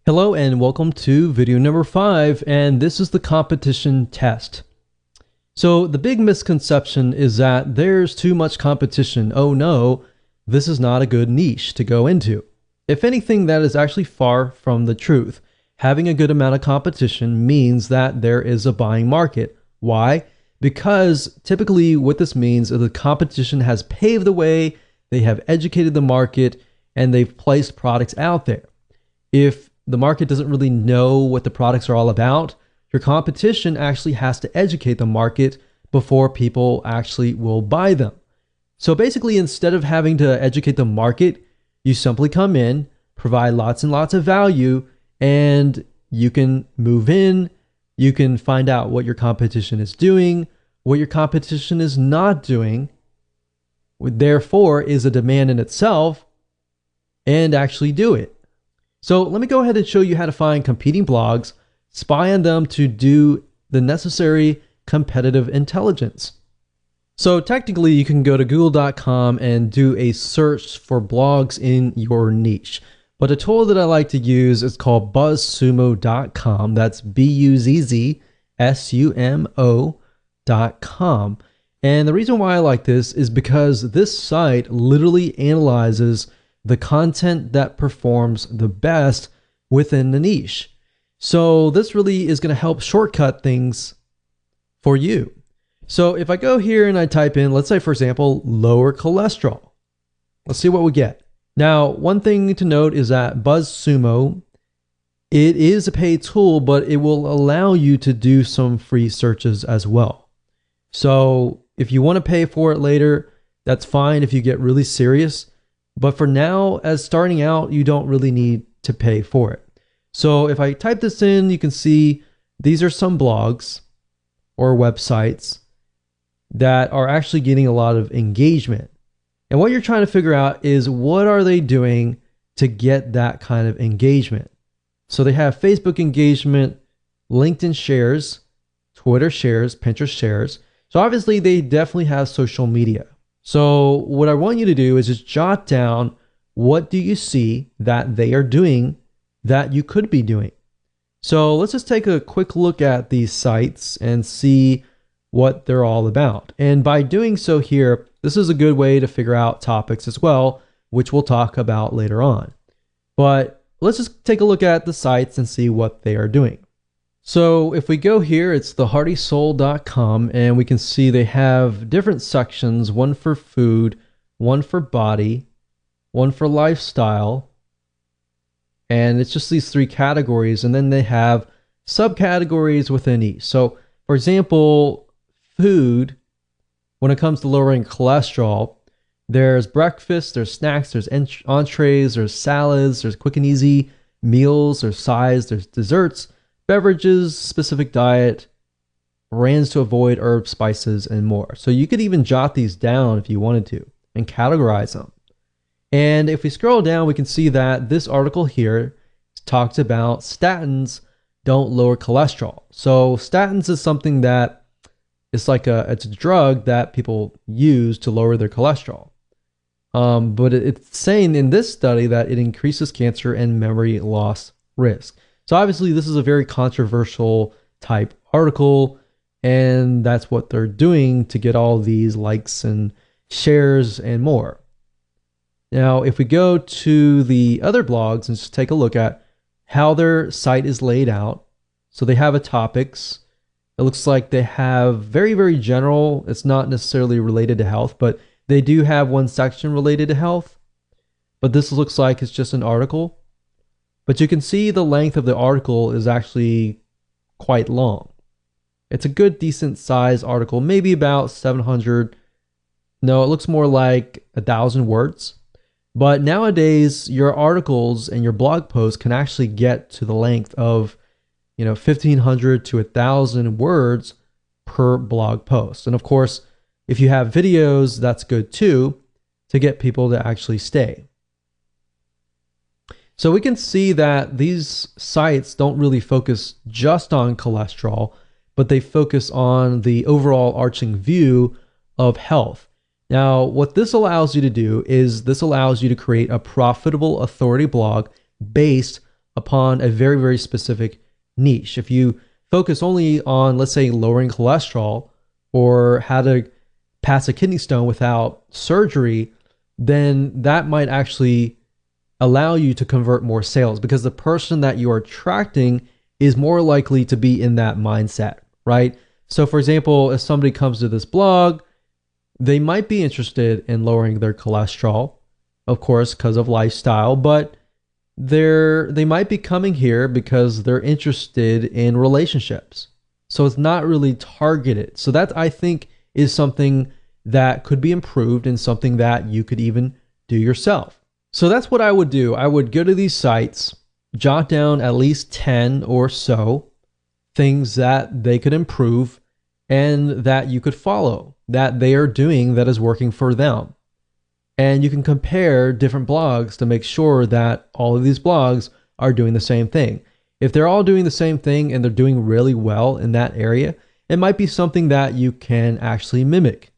Hello and welcome to video number 5, and this is the competition test. So the big misconception is that there's too much competition. Oh no, this is not a good niche to go into. If anything, that is actually far from the truth. Having a good amount of competition means that there is a buying market. Why? Because typically what this means is the competition has paved the way, they have educated the market, and they've placed products out there. If the market doesn't really know what the products are all about, your competition actually has to educate the market before people actually will buy them. So basically, instead of having to educate the market, you simply come in, provide lots and lots of value, and you can move in, you can find out what your competition is doing, what your competition is not doing, therefore is a demand in itself, and actually do it. So let me go ahead and show you how to find competing blogs, spy on them to do the necessary competitive intelligence. So technically you can go to google.com and do a search for blogs in your niche. But a tool that I like to use is called buzzsumo.com. That's buzzsumo.com. And the reason why I like this is because this site literally analyzes the content that performs the best within the niche. So this really is going to help shortcut things for you. So if I go here and I type in, let's say for example, lower cholesterol, let's see what we get. Now, one thing to note is that BuzzSumo, it is a paid tool, but it will allow you to do some free searches as well. So if you want to pay for it later, that's fine if you get really serious. But for now, as starting out, you don't really need to pay for it. So if I type this in, you can see these are some blogs or websites that are actually getting a lot of engagement. And what you're trying to figure out is what are they doing to get that kind of engagement? So they have Facebook engagement, LinkedIn shares, Twitter shares, Pinterest shares. So obviously they definitely have social media. So what I want you to do is just jot down what do you see that they are doing that you could be doing. So let's just take a quick look at these sites and see what they're all about. And by doing so here, this is a good way to figure out topics as well, which we'll talk about later on. But let's just take a look at the sites and see what they are doing. So if we go here, it's theheartysoul.com, and we can see they have different sections, one for food, one for body, one for lifestyle, and it's just these 3 categories, and then they have subcategories within each. So for example, food, when it comes to lowering cholesterol, there's breakfast, there's snacks, there's entrees, there's salads, there's quick and easy meals, there's sides, there's desserts, beverages, specific diet, brands to avoid, herbs, spices, and more. So you could even jot these down if you wanted to and categorize them. And if we scroll down, we can see that this article here talks about statins don't lower cholesterol. So statins is something that it's a drug that people use to lower their cholesterol. But it's saying in this study that it increases cancer and memory loss risk. So obviously this is a very controversial type article, and that's what they're doing to get all these likes and shares and more. Now, if we go to the other blogs and just take a look at how their site is laid out. So they have a topics. It looks like they have very, very general. It's not necessarily related to health, but they do have one section related to health. But this looks like it's just an article. But you can see the length of the article is actually quite long. It's a good, decent size article, maybe about 700. No, it looks more like 1,000 words. But nowadays, your articles and your blog posts can actually get to the length of, 1,500 to 1,000 words per blog post. And of course, if you have videos, that's good too, to get people to actually stay. So we can see that these sites don't really focus just on cholesterol, but they focus on the overall arching view of health. Now, what this allows you to do is this allows you to create a profitable authority blog based upon a very, very specific niche. If you focus only on, let's say, lowering cholesterol or how to pass a kidney stone without surgery, then that might actually allow you to convert more sales because the person that you are attracting is more likely to be in that mindset, right? So, for example, if somebody comes to this blog, they might be interested in lowering their cholesterol, of course, because of lifestyle, but they might be coming here because they're interested in relationships. So it's not really targeted. So that, I think, is something that could be improved and something that you could even do yourself. So that's what I would do. I would go to these sites, jot down at least 10 or so things that they could improve and that you could follow, that they are doing that is working for them. And you can compare different blogs to make sure that all of these blogs are doing the same thing. If they're all doing the same thing and they're doing really well in that area, it might be something that you can actually mimic.